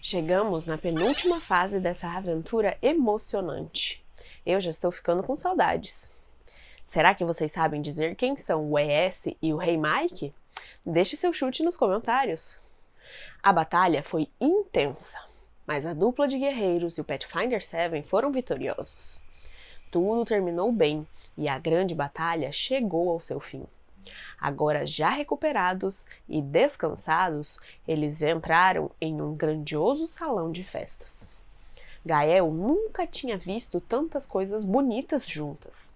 Chegamos na penúltima fase dessa aventura emocionante. Eu já estou ficando com saudades. Será que vocês sabem dizer quem são o ES e o Rei Mike? Deixe seu chute nos comentários. A batalha foi intensa, mas a dupla de guerreiros e o Pathfinder 7 foram vitoriosos. Tudo terminou bem e a grande batalha chegou ao seu fim. Agora, já recuperados e descansados, eles entraram em um grandioso salão de festas. Gael nunca tinha visto tantas coisas bonitas juntas.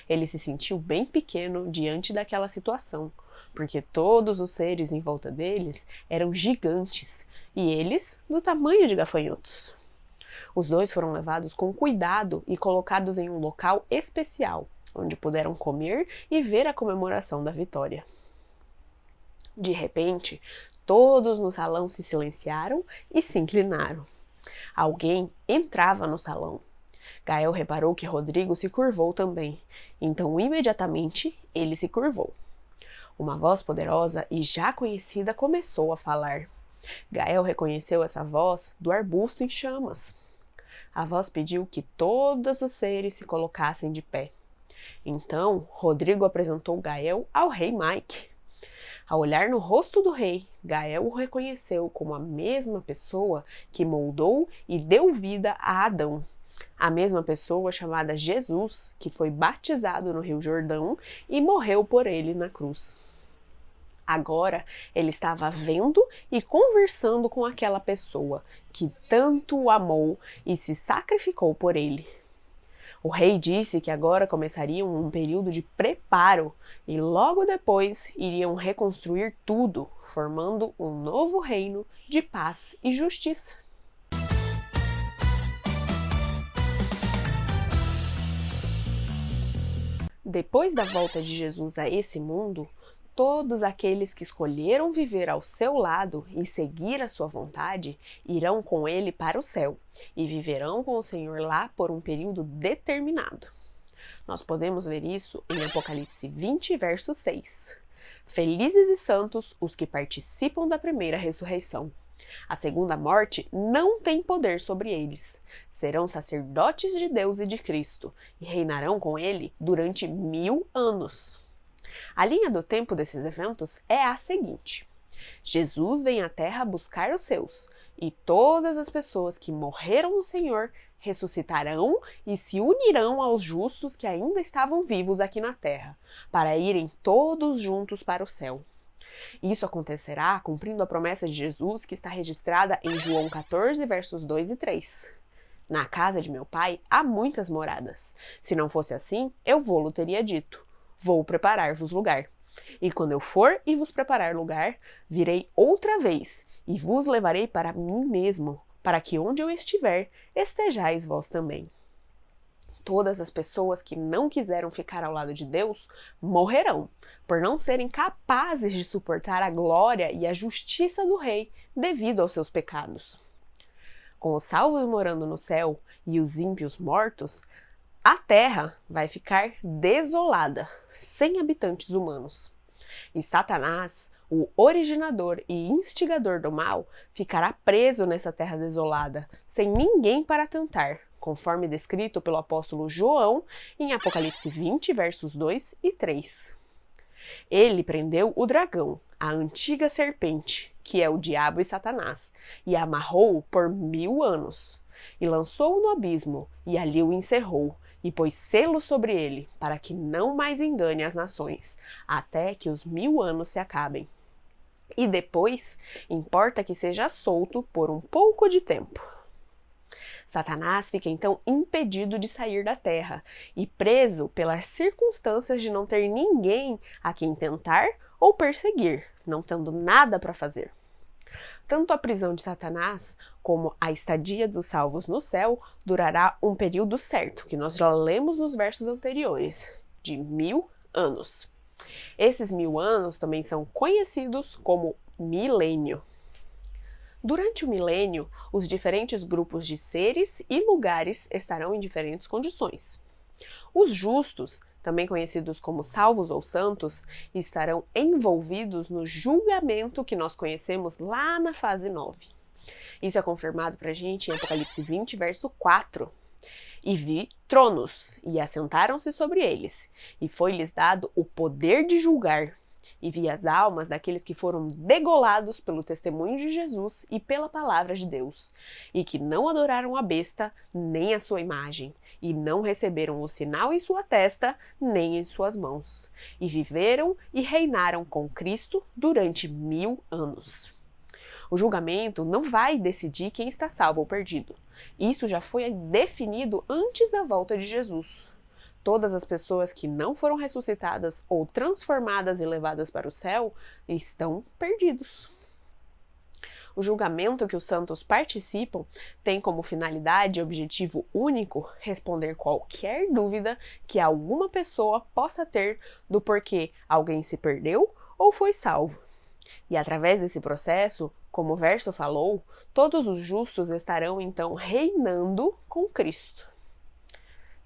Ele se sentiu bem pequeno diante daquela situação, porque todos os seres em volta deles eram gigantes e eles do tamanho de gafanhotos. Os dois foram levados com cuidado e colocados em um local especial, onde puderam comer e ver a comemoração da vitória. De repente, todos no salão se silenciaram e se inclinaram. Alguém entrava no salão. Gael reparou que Rodrigo se curvou também, então imediatamente ele se curvou. Uma voz poderosa e já conhecida começou a falar. Gael reconheceu essa voz do arbusto em chamas. A voz pediu que todos os seres se colocassem de pé. Então, Rodrigo apresentou Gael ao Rei Mike. Ao olhar no rosto do rei, Gael o reconheceu como a mesma pessoa que moldou e deu vida a Adão. A mesma pessoa chamada Jesus, que foi batizado no Rio Jordão e morreu por ele na cruz. Agora, ele estava vendo e conversando com aquela pessoa que tanto o amou e se sacrificou por ele. O rei disse que agora começaria um período de preparo e logo depois iriam reconstruir tudo, formando um novo reino de paz e justiça. Depois da volta de Jesus a esse mundo, todos aqueles que escolheram viver ao seu lado e seguir a sua vontade irão com ele para o céu e viverão com o Senhor lá por um período determinado. Nós podemos ver isso em Apocalipse 20, verso 6. Felizes e santos os que participam da primeira ressurreição. A segunda morte não tem poder sobre eles. Serão sacerdotes de Deus e de Cristo e reinarão com ele durante 1000 anos. A linha do tempo desses eventos é a seguinte: Jesus vem à Terra buscar os seus, e todas as pessoas que morreram no Senhor ressuscitarão e se unirão aos justos que ainda estavam vivos aqui na Terra, para irem todos juntos para o céu. Isso acontecerá cumprindo a promessa de Jesus que está registrada em João 14, versos 2 e 3. Na casa de meu pai há muitas moradas. Se não fosse assim, eu vou-lo teria dito. Vou preparar-vos lugar. E quando eu for e vos preparar lugar, virei outra vez e vos levarei para mim mesmo, para que onde eu estiver, estejais vós também. Todas as pessoas que não quiseram ficar ao lado de Deus morrerão, por não serem capazes de suportar a glória e a justiça do Rei devido aos seus pecados. Com os salvos morando no céu e os ímpios mortos, a terra vai ficar desolada, sem habitantes humanos. E Satanás, o originador e instigador do mal, ficará preso nessa terra desolada, sem ninguém para tentar, conforme descrito pelo apóstolo João em Apocalipse 20, versos 2 e 3. Ele prendeu o dragão, a antiga serpente, que é o diabo e Satanás, e amarrou-o por 1000 anos, e lançou-o no abismo, e ali o encerrou, e pôs selo sobre ele, para que não mais engane as nações, até que os 1000 anos se acabem. E depois, importa que seja solto por um pouco de tempo. Satanás fica então impedido de sair da terra e preso pelas circunstâncias de não ter ninguém a quem tentar ou perseguir, não tendo nada para fazer. Tanto a prisão de Satanás como a estadia dos salvos no céu durará um período certo, que nós já lemos nos versos anteriores, de 1000 anos. Esses 1000 anos também são conhecidos como milênio. Durante o milênio, os diferentes grupos de seres e lugares estarão em diferentes condições. Os justos, também conhecidos como salvos ou santos, estarão envolvidos no julgamento que nós conhecemos lá na fase 9. Isso é confirmado pra gente em Apocalipse 20, verso 4. E vi tronos, e assentaram-se sobre eles, e foi-lhes dado o poder de julgar. E vi as almas daqueles que foram degolados pelo testemunho de Jesus e pela palavra de Deus, e que não adoraram a besta, nem a sua imagem, e não receberam o sinal em sua testa, nem em suas mãos. E viveram e reinaram com Cristo durante 1000 anos. O julgamento não vai decidir quem está salvo ou perdido. Isso já foi definido antes da volta de Jesus. Todas as pessoas que não foram ressuscitadas ou transformadas e levadas para o céu estão perdidos. O julgamento que os santos participam tem como finalidade e objetivo único responder qualquer dúvida que alguma pessoa possa ter do porquê alguém se perdeu ou foi salvo. E através desse processo, como o verso falou, todos os justos estarão então reinando com Cristo.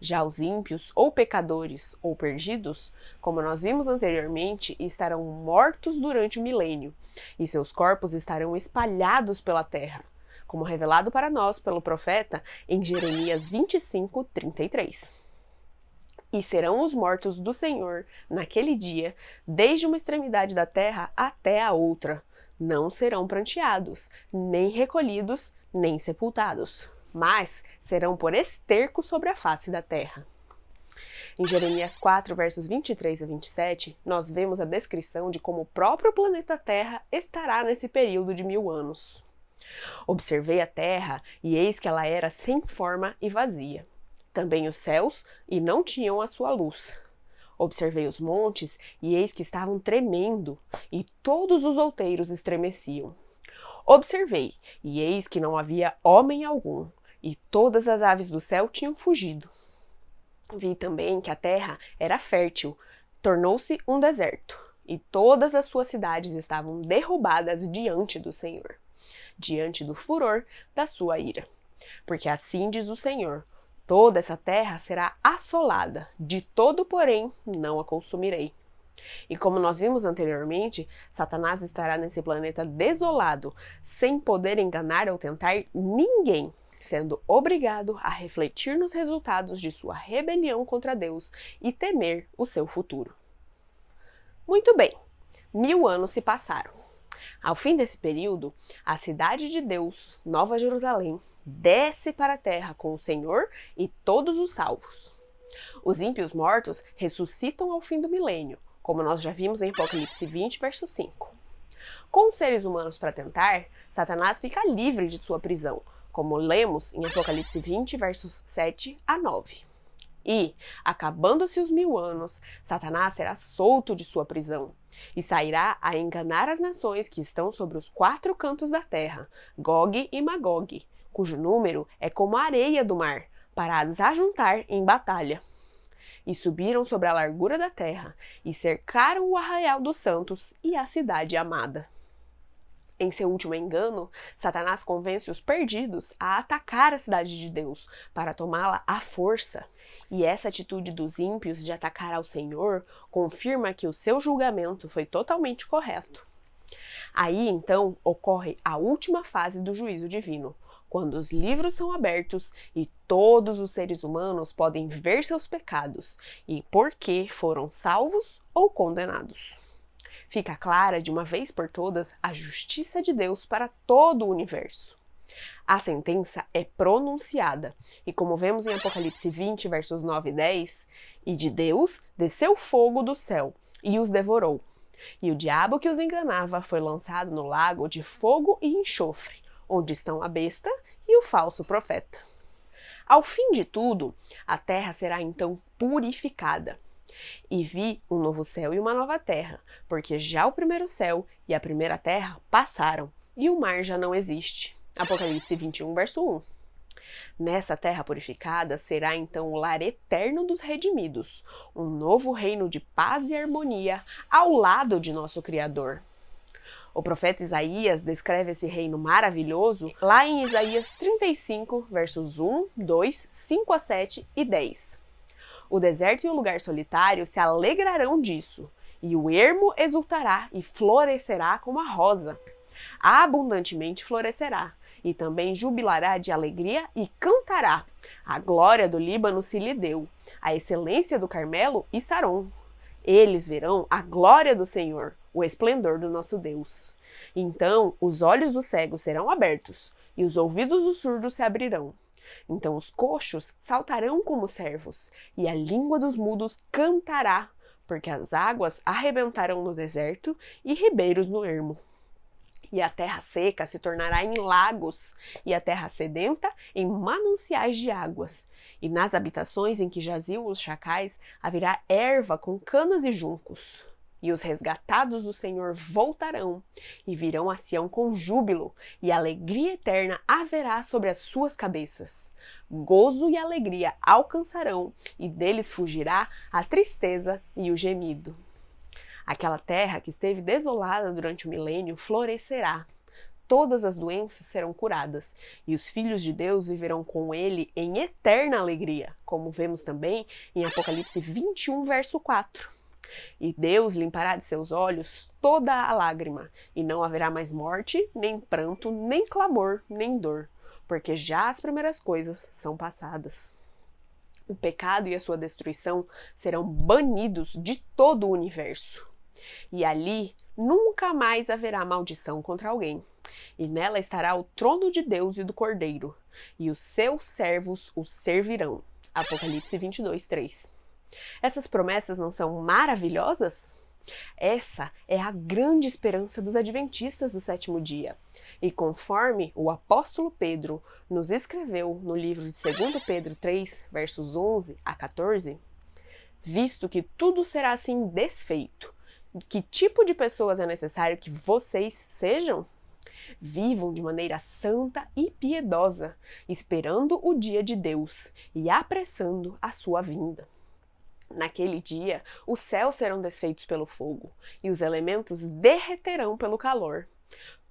Já os ímpios, ou pecadores, ou perdidos, como nós vimos anteriormente, estarão mortos durante o milênio, e seus corpos estarão espalhados pela terra, como revelado para nós pelo profeta em Jeremias 25:33. E serão os mortos do Senhor naquele dia, desde uma extremidade da terra até a outra. Não serão pranteados, nem recolhidos, nem sepultados, mas serão por esterco sobre a face da terra. Em Jeremias 4, versos 23 a 27, nós vemos a descrição de como o próprio planeta Terra estará nesse período de 1000 anos. Observei a terra, e eis que ela era sem forma e vazia. Também os céus, e não tinham a sua luz. Observei os montes, e eis que estavam tremendo, e todos os outeiros estremeciam. Observei, e eis que não havia homem algum, e todas as aves do céu tinham fugido. Vi também que a terra era fértil, tornou-se um deserto, e todas as suas cidades estavam derrubadas diante do Senhor, diante do furor da sua ira. Porque assim diz o Senhor: toda essa terra será assolada, de todo, porém, não a consumirei. E como nós vimos anteriormente, Satanás estará nesse planeta desolado, sem poder enganar ou tentar ninguém, sendo obrigado a refletir nos resultados de sua rebelião contra Deus e temer o seu futuro. Muito bem, 1000 anos se passaram. Ao fim desse período, a cidade de Deus, Nova Jerusalém, desce para a terra com o Senhor e todos os salvos. Os ímpios mortos ressuscitam ao fim do milênio, como nós já vimos em Apocalipse 20, verso 5. Com os seres humanos para tentar, Satanás fica livre de sua prisão, como lemos em Apocalipse 20, versos 7 a 9. E, acabando-se os 1000 anos, Satanás será solto de sua prisão e sairá a enganar as nações que estão sobre os 4 cantos da terra, Gog e Magog, cujo número é como a areia do mar, para as ajuntar em batalha. E subiram sobre a largura da terra, e cercaram o arraial dos santos e a cidade amada. Em seu último engano, Satanás convence os perdidos a atacar a cidade de Deus, para tomá-la à força. E essa atitude dos ímpios de atacar ao Senhor confirma que o seu julgamento foi totalmente correto. Aí, então, ocorre a última fase do juízo divino, quando os livros são abertos e todos os seres humanos podem ver seus pecados e por que foram salvos ou condenados. Fica clara de uma vez por todas a justiça de Deus para todo o universo. A sentença é pronunciada, e como vemos em Apocalipse 20, versos 9 e 10, e de Deus desceu fogo do céu e os devorou. E o diabo que os enganava foi lançado no lago de fogo e enxofre, onde estão a besta e o falso profeta. Ao fim de tudo, a terra será então purificada. E vi um novo céu e uma nova terra, porque já o primeiro céu e a primeira terra passaram, e o mar já não existe. Apocalipse 21, verso 1. Nessa terra purificada será então o lar eterno dos redimidos, um novo reino de paz e harmonia ao lado de nosso Criador. O profeta Isaías descreve esse reino maravilhoso lá em Isaías 35, versos 1, 2, 5 a 7 e 10. O deserto e o lugar solitário se alegrarão disso, e o ermo exultará e florescerá como a rosa. Abundantemente florescerá, e também jubilará de alegria e cantará. A glória do Líbano se lhe deu, a excelência do Carmelo e Saron. Eles verão a glória do Senhor, o esplendor do nosso Deus. Então os olhos dos cegos serão abertos, e os ouvidos dos surdos se abrirão. Então os coxos saltarão como servos, e a língua dos mudos cantará, porque as águas arrebentarão no deserto e ribeiros no ermo. E a terra seca se tornará em lagos, e a terra sedenta em mananciais de águas. E nas habitações em que jaziam os chacais haverá erva com canas e juncos. E os resgatados do Senhor voltarão, e virão a Sião com júbilo, e alegria eterna haverá sobre as suas cabeças. Gozo e alegria alcançarão, e deles fugirá a tristeza e o gemido. Aquela terra que esteve desolada durante o milênio florescerá. Todas as doenças serão curadas, e os filhos de Deus viverão com ele em eterna alegria, como vemos também em Apocalipse 21, verso 4. E Deus limpará de seus olhos toda a lágrima, e não haverá mais morte, nem pranto, nem clamor, nem dor, porque já as primeiras coisas são passadas. O pecado e a sua destruição serão banidos de todo o universo. E ali nunca mais haverá maldição contra alguém. E nela estará o trono de Deus e do Cordeiro, e os seus servos o servirão. Apocalipse 22, 3. Essas promessas não são maravilhosas? Essa é a grande esperança dos adventistas do sétimo dia. E conforme o apóstolo Pedro nos escreveu no livro de 2 Pedro 3, versos 11 a 14, visto que tudo será assim desfeito, que tipo de pessoas é necessário que vocês sejam? Vivam de maneira santa e piedosa, esperando o dia de Deus e apressando a sua vinda. Naquele dia, os céus serão desfeitos pelo fogo, e os elementos derreterão pelo calor.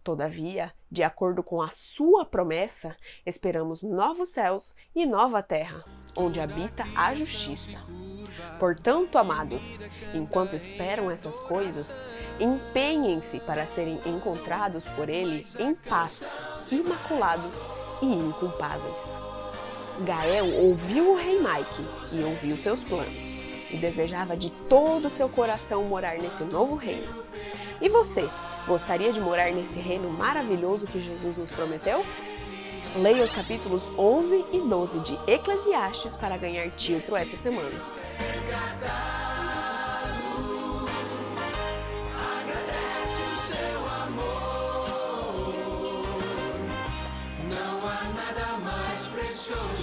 Todavia, de acordo com a sua promessa, esperamos novos céus e nova terra, onde habita a justiça. Portanto, amados, enquanto esperam essas coisas, empenhem-se para serem encontrados por ele em paz, imaculados e inculpáveis. Gael ouviu o rei Mike e ouviu seus planos, e desejava de todo o seu coração morar nesse novo reino. E você, gostaria de morar nesse reino maravilhoso que Jesus nos prometeu? Leia os capítulos 11 e 12 de Eclesiastes para ganhar título essa semana. Agradece o seu amor. Não há nada mais precioso.